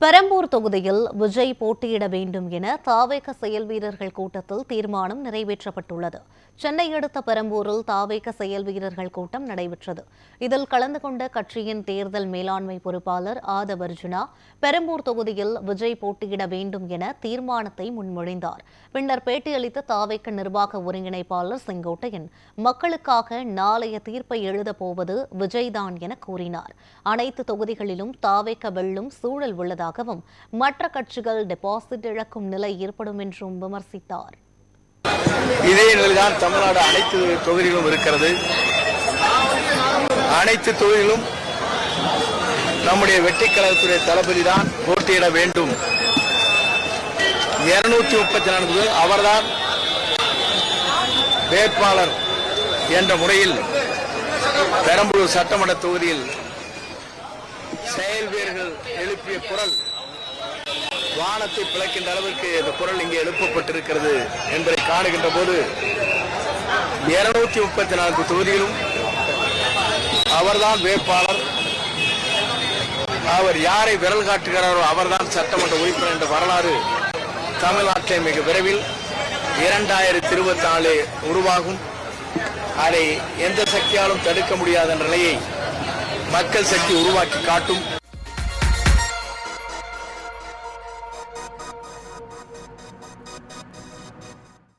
பெரம்பூர் தொகுதியில் விஜய் போட்டியிட வேண்டும் என தாவேக செயல் வீரர்கள் கூட்டத்தில் தீர்மானம் நிறைவேற்றப்பட்டுள்ளது. சென்னை அடுத்த பெரம்பூரில் தாவேக செயல் வீரர்கள் கூட்டம் நடைபெற்றது. இதில் கலந்து கொண்ட கட்சியின் தேர்தல் மேலாண்மை பொறுப்பாளர் ஆதவ் அர்ஜுனா பெரம்பூர் தொகுதியில் விஜய் போட்டியிட வேண்டும் என தீர்மானத்தை முன்மொழிந்தார். பின்னர் பேட்டியளித்த தாவேக நிர்வாக ஒருங்கிணைப்பாளர் செங்கோட்டையன் மக்களுக்காக நாளைய தீர்ப்பை எழுதப் போவது விஜய்தான் என கூறினார். அனைத்து தொகுதிகளிலும் தாவேக வெல்லும் சூழல் உள்ளதாகவும் மற்ற கட்சிகள் டெபாசிட் இழக்கும் நிலை ஏற்படும் என்றும் விமர்சித்தார். இதே நிலைதான் தமிழ்நாடு அனைத்து தொகுதிகளும் இருக்கிறது. அனைத்து தொகுதிகளும் நம்முடைய வெற்றி கழகத்துடைய தளபதி தான் போட்டியிட வேண்டும். 234 அவர்தான் வேட்பாளர் என்ற முறையில் பெரம்பலூர் சட்டமன்ற தொகுதியில் செயல் வீரர்கள் எழுப்பிய குரல் வானத்தை பிளக்கின்ற அளவிற்கு இந்த குரல் இங்கே எழுப்பப்பட்டிருக்கிறது என்பதை காணுகின்ற போது 234 தொகுதியிலும் அவர்தான் வேட்பாளர். அவர் யாரை விரல் காட்டுகிறாரோ அவர்தான் சட்டமன்ற உறுப்பினர் என்ற வரலாறு தமிழ்நாட்டில் மிக விரைவில் 2024 உருவாகும். அதை எந்த சக்தியாலும் தடுக்க முடியாத நிலையை மக்கள் சக்தி உருவாக்கி காட்டும்.